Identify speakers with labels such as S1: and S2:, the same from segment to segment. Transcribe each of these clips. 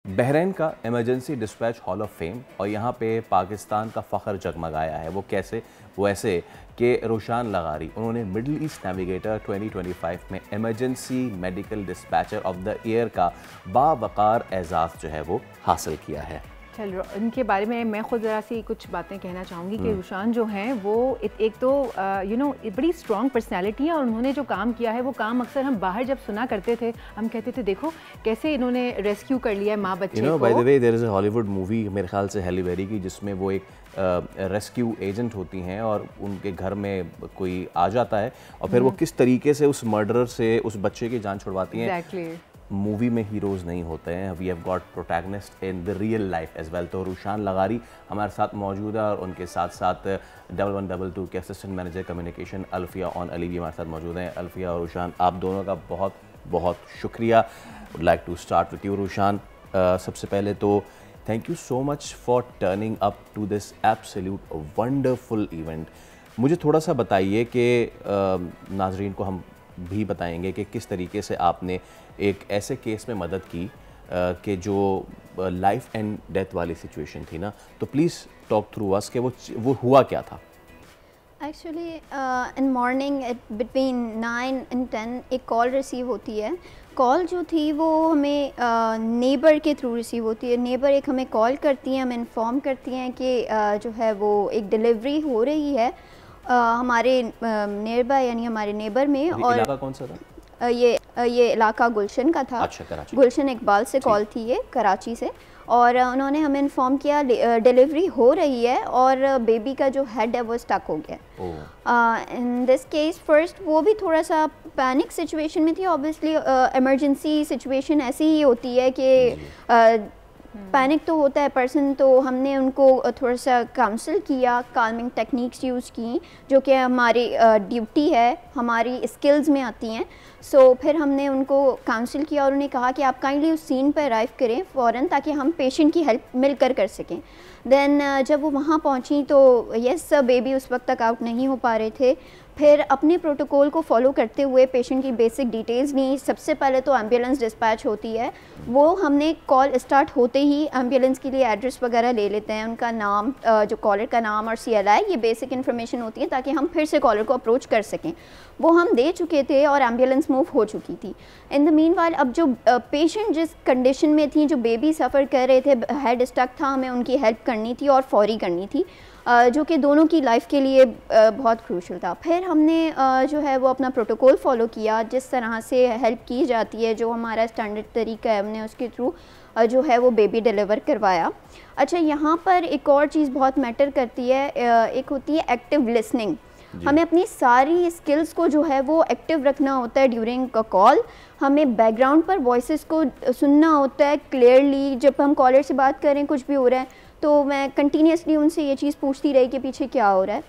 S1: Bahrain का emergency dispatch hall of fame और यहाँ पे पाकिस्तान का फ़ख्र जगमगाया है। वो कैसे? वो ऐसे कि रोशान लगारी, उन्होंने मिडल ईस्ट नेविगेटर 2025 में emergency medical dispatcher of the year का बावकार एजाज़ जो है वो हासिल किया है।
S2: चलो इनके बारे में मैं खुद ज़रा सी कुछ बातें कहना चाहूँगी कि रोशान जो हैं वो एक तो बड़ी स्ट्रॉन्ग पर्सनैलिटी है और उन्होंने जो काम किया है वो काम अक्सर हम बाहर जब सुना करते थे हम कहते थे देखो कैसे इन्होंने रेस्क्यू कर लिया है माँ बच्चे को।
S1: By the way there is a Hollywood movie मेरे ख्याल से हैली बेरी की, जिसमें वो एक रेस्क्यू एजेंट होती हैं और उनके घर में कोई आ जाता है और फिर वो किस तरीके से उस मर्डरर से उस बच्चे की जान छुड़वाती हैं।
S2: Exactly.
S1: मूवी में हीरोज़ नहीं होते हैं, we have got protagonist in the real life as well. तो रोशान लगारी हमारे साथ मौजूद है और उनके साथ साथ 1122 के assistant manager communication Alfiya on Ali भी हमारे साथ मौजूद हैं। अल्फिया और रोशान, आप दोनों का बहुत बहुत शुक्रिया। Would like to start with you Roshan. सबसे पहले तो thank you so much for turning up to this absolute wonderful event. मुझे थोड़ा सा बताइए कि नाजरीन को हम भी बताएंगे कि किस तरीके से आपने एक ऐसे केस में मदद की कि जो लाइफ एंड डेथ वाली सिचुएशन थी ना, तो प्लीज़ टॉक थ्रू अस कि वो हुआ क्या था।
S3: Actually in morning between 9 and 10 एक कॉल रिसीव होती है। कॉल जो थी वो हमें नेबर के थ्रू रिसीव होती है। नेबर एक हमें कॉल करती हैं, हमें इन्फॉर्म करती हैं कि जो है वो एक डिलीवरी हो रही है हमारे नियर बाय यानी हमारे नेबर में। और
S1: इलाका कौन सा था?
S3: ये इलाका गुलशन का था।
S1: अच्छा, कराची।
S3: गुलशन इकबाल से कॉल थी ये, कराची से। और उन्होंने हमें इन्फॉर्म किया डिलीवरी हो रही है और बेबी का जो हेड है वो स्टक हो गया। इन दिस केस फर्स्ट वो भी थोड़ा सा पैनिक सिचुएशन में थी। ऑब्वियसली इमरजेंसी सिचुएशन ऐसी ही होती है कि पैनिक तो होता है पर्सन। तो हमने उनको थोड़ा सा काउंसल किया, काल्मिंग टेक्निक्स यूज़ की जो कि हमारी ड्यूटी है, हमारी स्किल्स में आती हैं। सो फिर हमने उनको काउंसिल किया और उन्हें कहा कि आप काइंडली उस सीन पर अराइव करें फ़ौरन ताकि हम पेशेंट की हेल्प मिलकर कर सकें। देन जब वो वहाँ पहुँची तो यस बेबी उस वक्त तक आउट नहीं हो पा रहे थे। फिर अपने प्रोटोकॉल को फॉलो करते हुए पेशेंट की बेसिक डिटेल्स ली। सबसे पहले तो एम्बुलेंस डिस्पैच होती है, वो हमने कॉल स्टार्ट होते ही एम्बुलेंस के लिए एड्रेस वगैरह ले लेते हैं, उनका नाम, जो कॉलर का नाम और CLI, ये बेसिक इन्फॉर्मेशन होती है ताकि हम फिर से कॉलर को अप्रोच कर सकें। वो हम दे चुके थे और एम्बुलेंस मूव हो चुकी थी। इन द मीनवाइल अब जो पेशेंट जिस कंडीशन में थी, जो बेबी सफ़र कर रहे थे, हेड स्टक था, हमें उनकी हेल्प करनी थी और फौरी करनी थी, जो कि दोनों की लाइफ के लिए बहुत क्रूशल था। फिर हमने जो है वो अपना प्रोटोकॉल फॉलो किया, जिस तरह से हेल्प की जाती है, जो हमारा स्टैंडर्ड तरीका है, हमने उसके थ्रू जो है वो बेबी डिलीवर करवाया। अच्छा, यहाँ पर एक और चीज़ बहुत मैटर करती है, एक होती है एक्टिव लिसनिंग। हमें अपनी सारी स्किल्स को जो है वो एक्टिव रखना होता है ड्यूरिंग अ कॉल। हमें बैकग्राउंड पर वॉइसेस को सुनना होता है क्लियरली। जब हम कॉलर से बात करें, कुछ भी हो रहा है, तो मैं कंटिन्यूसली उनसे ये चीज़ पूछती रही कि पीछे क्या हो रहा है,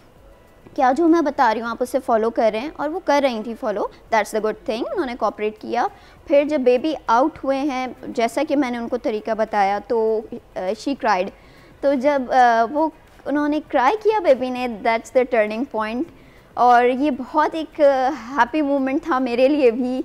S3: क्या जो मैं बता रही हूँ आप उसे फॉलो कर रहे हैं, और वो कर रही थी follow. That's the good thing, उन्होंने कोऑपरेट किया। फिर जब बेबी आउट हुए हैं, जैसा कि मैंने उनको तरीका बताया, तो शी क्राइड। तो जब वो उन्होंने क्राई किया बेबी ने, दैट्स द टर्निंग पॉइंट। और ये बहुत एक हैप्पी मोमेंट था मेरे लिए भी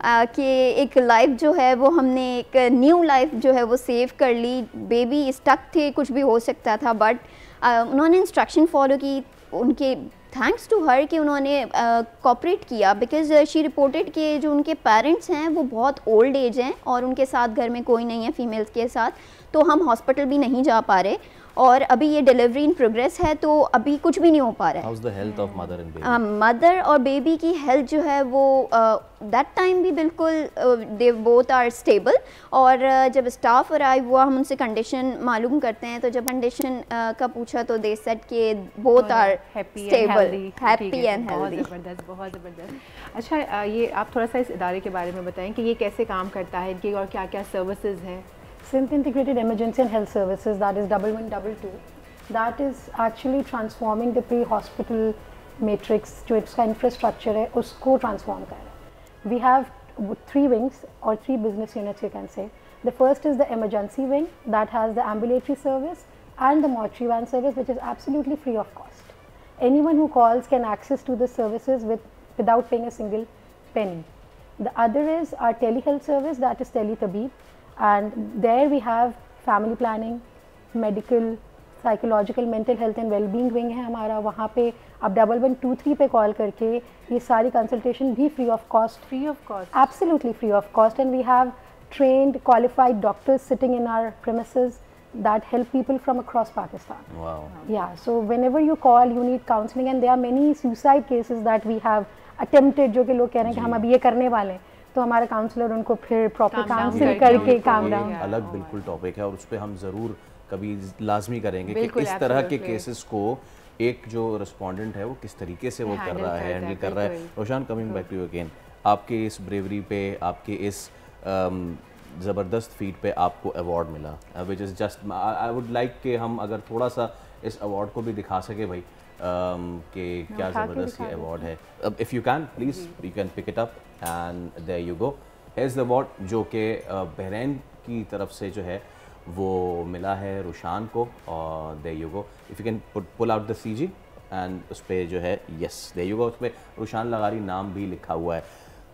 S3: कि एक लाइफ जो है वो हमने, एक न्यू लाइफ जो है वो सेव कर ली। बेबी स्टक थे, कुछ भी हो सकता था, बट उन्होंने इंस्ट्रक्शन फॉलो की। उनके थैंक्स टू हर कि उन्होंने कोऑपरेट किया, बिकॉज शी रिपोर्टेड कि जो उनके पेरेंट्स हैं वो बहुत ओल्ड एज हैं और उनके साथ घर में कोई नहीं है फीमेल्स के साथ, तो हम हॉस्पिटल भी नहीं जा पा रहे और अभी ये डिलीवरी इन प्रोग्रेस है, तो अभी कुछ भी नहीं हो पा रहा है।
S1: How is the health of mother and baby?
S3: Mother और बेबी की हेल्थ जो है वो दैट टाइम भी बिल्कुल दे बोथ आर स्टेबल। और जब स्टाफ अराइव हुआ, हम उनसे कंडीशन मालूम करते हैं, तो जब कंडीशन का पूछा तो दे सेड कि both are stable, happy and healthy.
S2: ज़बरदस्त, बहुत ज़बरदस्त। अच्छा, ये आप थोड़ा सा इस इदारे के बारे में बताएं कि ये कैसे काम करता है, इनकी और क्या क्या सर्विसेज हैं?
S4: Synth Integrated Emergency and Health Services, that is 1122, that is actually transforming the pre-hospital matrix, जो इसका infrastructure है उसको transform कर रहा है। We have 3 wings or 3 business units you can say. The first is the emergency wing that has the ambulatory service and the mortuary van service, which is absolutely free of cost. Anyone who calls can access to the services without paying a single penny. The other is our telehealth service, that is Teletabib. and there we have family planning, medical, psychological, mental health and wellbeing wing है हमारा. वहाँ पे आप 1123 पे call करके ये सारी consultation भी free of cost. Absolutely free of cost. And we have trained qualified doctors sitting in our premises that help people from across Pakistan.
S1: Wow.
S4: Yeah, so whenever you call you need counseling, and there are many suicide cases that we have attempted, जो कि लोग कह रहे हैं कि हम अब ये करने वाले हैं, तो हमारे काउंसलर उनको फिर प्रॉपर काउंसिल करके काम डाउन.
S1: अलग बिल्कुल टॉपिक है और उस पर हम ज़रूर कभी लाजमी करेंगे कि इस तरह के केसेस को एक जो रिस्पोंडेंट है वो किस तरीके से वो कर रहा है, हैंडल कर रहा है. Roshan, coming back to you again, आपके इस ब्रेवरी पे, आपके इस ज़बरदस्त फीट पे आपको अवार्ड मिला, which is just, I would like कि हम अगर थोड़ा सा इस अवार्ड को भी दिखा सके भाई, कि क्या ज़बरदस्त ये अवार्ड है. अब if you can please you can pick it up and there you go. Has the award जो कि बहरीन की तरफ से जो है वो मिला है रुशान को, और there you go. If you can pull out the CG and उस पर जो है यस देयर यू गो, उस पर रुशान लगारी नाम भी लिखा हुआ है.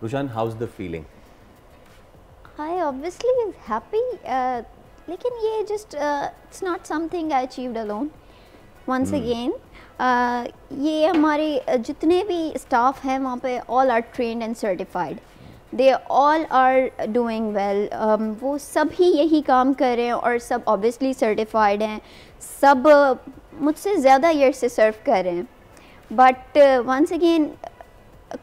S1: Rushan, how is the feeling?
S3: I obviously is happy, लेकिन ये just it's not something I achieved alone. Once again, ये हमारे जितने भी स्टाफ हैं वहाँ पे all are trained and certified. They all are doing well. वो सभी यही काम कर रहे हैं और सब obviously certified हैं. सब मुझसे ज़्यादा years से सर्व कर रहे हैं. But once again,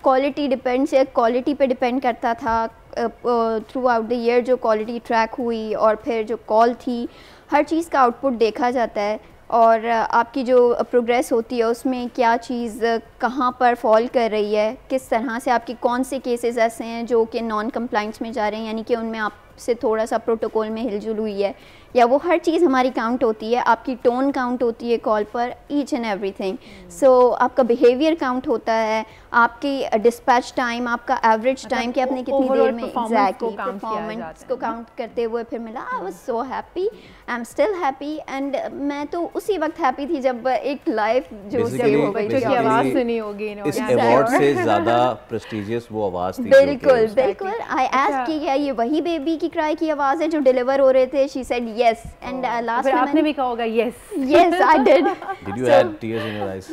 S3: quality depends, quality पे डिपेंड करता था. थ्रू आउट द ईयर जो क्वालिटी ट्रैक हुई और फिर जो कॉल थी, हर चीज़ का आउटपुट देखा जाता है और आपकी जो प्रोग्रेस होती है उसमें क्या चीज़ कहाँ पर फॉल कर रही है, किस तरह से आपके कौन से केसेस ऐसे हैं जो कि नॉन कंप्लाइंस में जा रहे हैं, यानी कि उनमें आपसे थोड़ा सा प्रोटोकॉल में हिलजुल हुई है, या वो हर चीज़ हमारी काउंट होती है. आपकी टोन काउंट होती है कॉल पर, ईच एंड एवरीथिंग. सो आपका बिहेवियर काउंट होता है, आपकी डिस्पैच टाइम, आपका एवरेज टाइम कि आपने कितनी देर में एग्जैक्टली परफॉर्मेंस को काउंट करते हुए फिर मिला. I was so happy, I am still happy. And मैं तो उसी वक्त हैप्पी थी जब एक लाइफ जो सेव हो गई,
S2: जो आवाज़ सुनी होगी
S1: इस अवार्ड से ज़्यादा प्रेस्टिजियस वो आवाज़ थी.
S3: बिल्कुल बिल्कुल. आई आस्क्ड कि क्या ये वही बेबी की क्राई की आवाज़ है जो डिलीवर हो रहे थे? She said yes, and last
S2: में आपने भी कहा होगा yes.
S3: Yes, I did.
S1: Did you add tears in your eyes?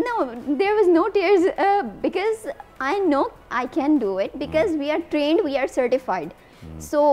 S3: No, there was no tears because I know I can do it because we are trained, we are certified. So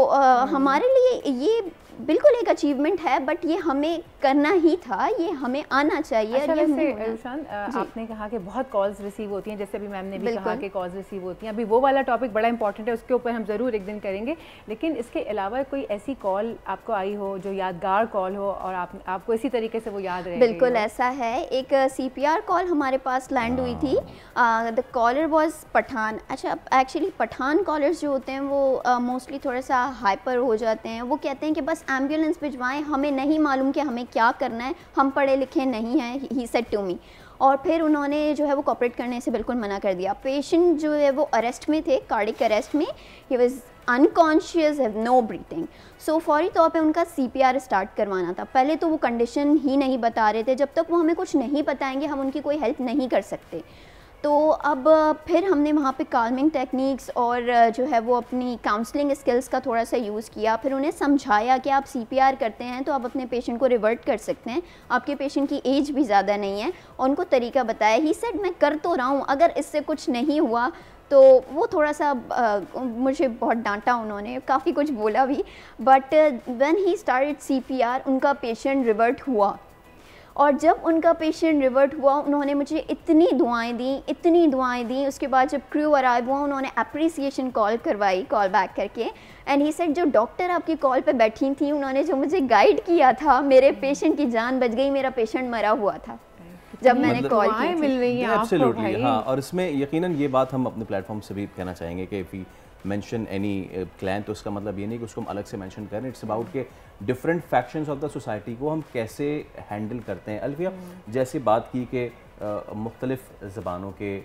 S3: हमारे लिए ये बिल्कुल एक achievement है, but ये हमें करना ही था, ये हमें आना चाहिए.
S2: अच्छा, वैसे रुशान, आपने कहा कि बहुत कॉल्स रिसीव होती हैं, जैसे अभी मैम ने भी कहा कि कॉल्स रिसीव होती हैं. अभी वो वाला टॉपिक बड़ा इंपॉर्टेंट है, उसके ऊपर हम ज़रूर एक दिन करेंगे. लेकिन इसके अलावा कोई ऐसी कॉल आपको आई हो जो यादगार कॉल हो और आपको इसी तरीके से वो याद रहे?
S3: बिल्कुल ऐसा है. एक CPR कॉल हमारे पास लैंड हुई थी. The caller was Pathan. अच्छा, एक्चुअली पठान कॉलर्स जो होते हैं वो मोस्टली थोड़ा सा हाइपर हो जाते हैं. वो कहते हैं कि बस एम्बुलेंस भिजवाएं, हमें नहीं मालूम कि हमें क्या करना है, हम पढ़े लिखे नहीं हैं, ही सेड टू मी. और फिर उन्होंने जो है वो कॉपरेट करने से बिल्कुल मना कर दिया. पेशेंट जो है वो अरेस्ट में थे, कार्डिक अरेस्ट में. He was unconscious, have no breathing. So फौरी तौर पे उनका CPR स्टार्ट करवाना था. पहले तो वो कंडीशन ही नहीं बता रहे थे. जब तक वो हमें कुछ नहीं बताएंगे हम उनकी कोई हेल्प नहीं कर सकते. तो अब फिर हमने वहाँ पे काल्मिंग टेक्निक्स और जो है वो अपनी काउंसलिंग स्किल्स का थोड़ा सा यूज़ किया. फिर उन्हें समझाया कि आप CPR करते हैं तो आप अपने पेशेंट को रिवर्ट कर सकते हैं, आपके पेशेंट की एज भी ज़्यादा नहीं है. उनको तरीका बताया. ही सेड मैं कर तो रहा हूँ, अगर इससे कुछ नहीं हुआ तो वो थोड़ा सा मुझे बहुत डांटा उन्होंने, काफ़ी कुछ बोला भी. But when he started CPR उनका पेशेंट रिवर्ट हुआ. और जब उनका पेशेंट रिवर्ट हुआ उन्होंने मुझे इतनी दुआएं दी. उसके बाद जब क्रू अराइव हुआ उन्होंने अप्रिसिएशन कॉल करवाई, कॉल बैक करके. एंड ही सेड जो डॉक्टर आपकी कॉल पे बैठी थी उन्होंने जो मुझे गाइड किया था, मेरे पेशेंट की जान बच गई, मेरा पेशेंट मरा हुआ था जब मैंने कॉल की.
S2: मिल रही है आपको भाई.
S1: हाँ, और इसमें यकीनन ये बात हम अपने प्लेटफॉर्म से भी कहना चाहेंगे कि इफ़ मेंशन एनी क्लाइंट, तो उसका मतलब ये नहीं कि उसको हम अलग से मेंशन करें. इट्स अबाउट के different factions of the society को हम कैसे हैंडल करते हैं. अल्फिया, जैसे बात की कि मुख्तलिफ़ ज़बानों के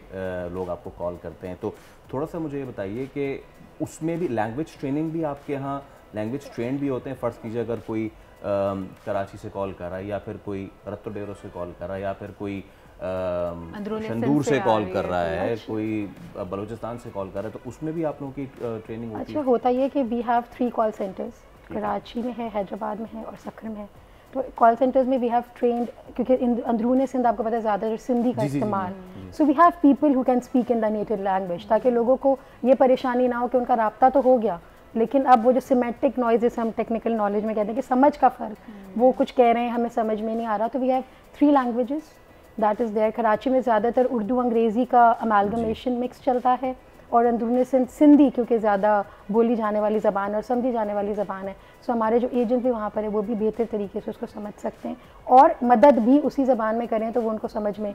S1: लोग आपको कॉल करते हैं, तो थोड़ा सा मुझे ये बताइए कि उसमें भी लैंग्वेज ट्रेनिंग भी आपके यहाँ लैंग्वेज ट्रेंड भी होते हैं? फ़र्ज़ कीजिए अगर कोई कराची से कॉल कर रहा है, या फिर कोई रत्तो डेरो से कॉल कर रहा है, या फिर कोई शंदूर से कॉल कर रहा है, कोई बलूचिस्तान से कॉल कर रहा है, तो उसमें भी आप लोगों की ट्रेनिंग होती है?
S4: अच्छा, होता ये कि we have 3 call centres. Karachi में है, हैदराबाद में है और सखर में है। तो कॉल सेंटर्स में वी हैव ट्रेंड, क्योंकि अंदरूनी सिंध आपको पता है ज़्यादातर सिंधी का इस्तेमाल, so we have people who can speak in the native language, ताकि लोगों को ये परेशानी ना हो कि उनका राब्ता तो हो गया लेकिन अब वो जो सिमेटिक नॉइज, जैसे हम टेक्निकल नॉलेज में कहते हैं कि समझ का फ़र्क, वो कुछ कह रहे हैं हमें समझ में नहीं आ रहा, तो we have 3 languages that is there. Karachi में ज़्यादातर उर्दू अंग्रेज़ी का अमालगमेशन मिक्स चलता है और अंदरूनी सिंधी क्योंकि ज़्यादा बोली जाने वाली ज़बान और समझी जाने वाली ज़बान है, सो हमारे जो एजेंट भी वहाँ पर है वो भी बेहतर तरीके से उसको समझ सकते हैं और मदद भी उसी ज़बान में करें तो वो उनको समझ में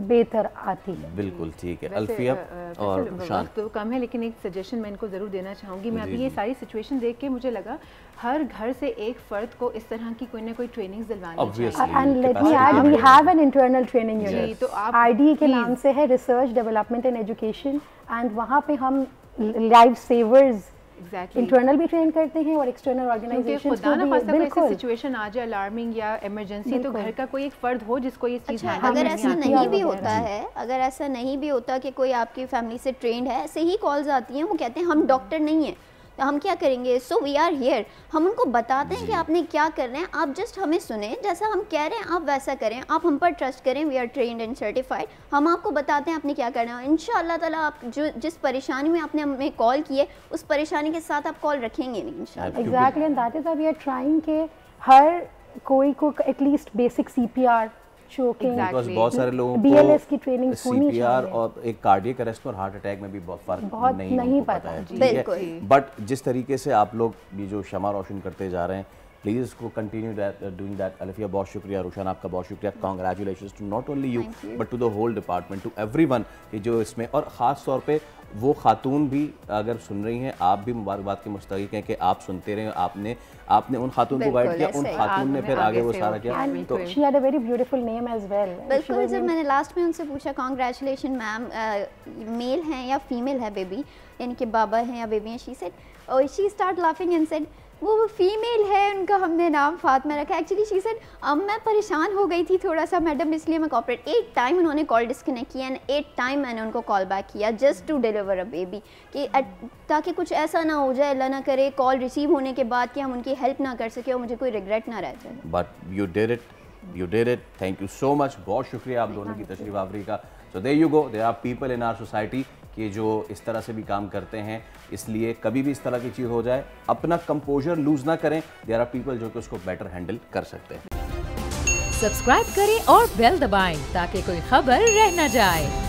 S4: बेहतर आती है।
S1: बिल्कुल ठीक है। अल्फिया और
S2: वक्त तो कम है लेकिन एक सजेशन मैं इनको ज़रूर देना चाहूँगी। मैं अभी ये सारी सिचुएशन देख के मुझे लगा हर घर से एक फ़र्द को इस तरह की कोई ना कोई ट्रेनिंग दिलवानी चाहिए।
S4: And let me add, we have an internal training unit, तो आप आईडी के नाम से है, research development and education, and वहाँ पे हम लाइफ सेवर्स इंटरनल भी ट्रेन करते हैं और एक्सटर्नल ऑर्गेनाइजेशंस को भी।
S2: बिल्कुल सिचुएशन आ जाए अलार्मिंग या इमरजेंसी, तो घर का कोई एक फर्द हो जिसको ये चीज़
S3: अगर ऐसा नहीं भी होता है, अगर ऐसा नहीं भी होता कि कोई आपकी फैमिली से ट्रेंड है, ऐसे ही कॉल्स आती हैं, वो कहते हैं हम डॉक्टर नहीं हैं तो हम क्या करेंगे, सो वी आर हियर, हम उनको बताते हैं कि आपने क्या करना है, आप जस्ट हमें सुने, जैसा हम कह रहे हैं आप वैसा करें, आप हम पर ट्रस्ट करें, we are trained and certified, हम आपको बताते हैं आपने क्या करना है। इंशाअल्लाह ताला आप जो जिस परेशानी में आपने हमें कॉल की है उस परेशानी के साथ आप कॉल रखेंगे नहीं इंशाअल्लाह।
S4: Exactly, and that is why we are trying के हर कोई को एटलीस्ट बेसिक सीपीआर,
S1: बहुत सारे लोगों
S4: BLS की ट्रेनिंग होनी चाहिए
S1: और एक कार्डियक अरेस्ट और हार्ट अटैक में भी बहुत फर्क नहीं पता है,
S3: बिल्कुल।
S1: बट जिस तरीके से आप लोग ये जो शमा रोशन करते जा रहे हैं, प्लीज़ इसको कंटिन्यू डूइंग दैट। अल्फिया बहुत शुक्रिया, रुशान आपका बहुत शुक्रिया, congratulations to not only you but to the whole department, to everyone कि जो इसमें, और ख़ास तौर पे वो खातून भी अगर सुन रही हैं, आप भी मुबारकबाद के मुस्तहिक हैं कि आप सुनते रहे, आपने उन खातून को गाइड किया, उन खातून ने फिर आगे वो सारा किया।
S4: तो she had a very beautiful name as well.
S3: बिल्कुल, जब मैंने लास्ट में उनसे पूछा कांग्रेचुलेशन मैम, मेल हैं या फीमेल है बेबी, यानी कि बाबा हैं या बेबी हैं, she said, she start laughing and said वो फीमेल है, उनका हमने नाम फातिमा रखा। एक्चुअली शी सेड मैं परेशान हो गई थी थोड़ा सा मैडम, इसलिए मैं कॉपरेट 8 टाइम उन्होंने कॉल डिस्कनेक्ट किया एंड 8 टाइम मैंने उनको कॉल बैक किया just to deliver a baby, कि ताकि कुछ ऐसा ना हो जाए, अल्लाह ना करे, कॉल रिसीव होने के बाद कि हम उनकी हेल्प ना कर सके और मुझे कोई रिग्रेट ना रह जाए।
S1: But you did it, thank you so much, बहुत शुक्रिया आप दोनों की तशरीफ आवरी का। So there you go, there are people in our society कि जो इस तरह से भी काम करते हैं, इसलिए कभी भी इस तरह की चीज़ हो जाए अपना कंपोजर लूज ना करें, देयर आर पीपल जो कि उसको बेटर हैंडल कर सकते हैं।
S5: सब्सक्राइब करें और बेल दबाएं ताकि कोई खबर रह न जाए।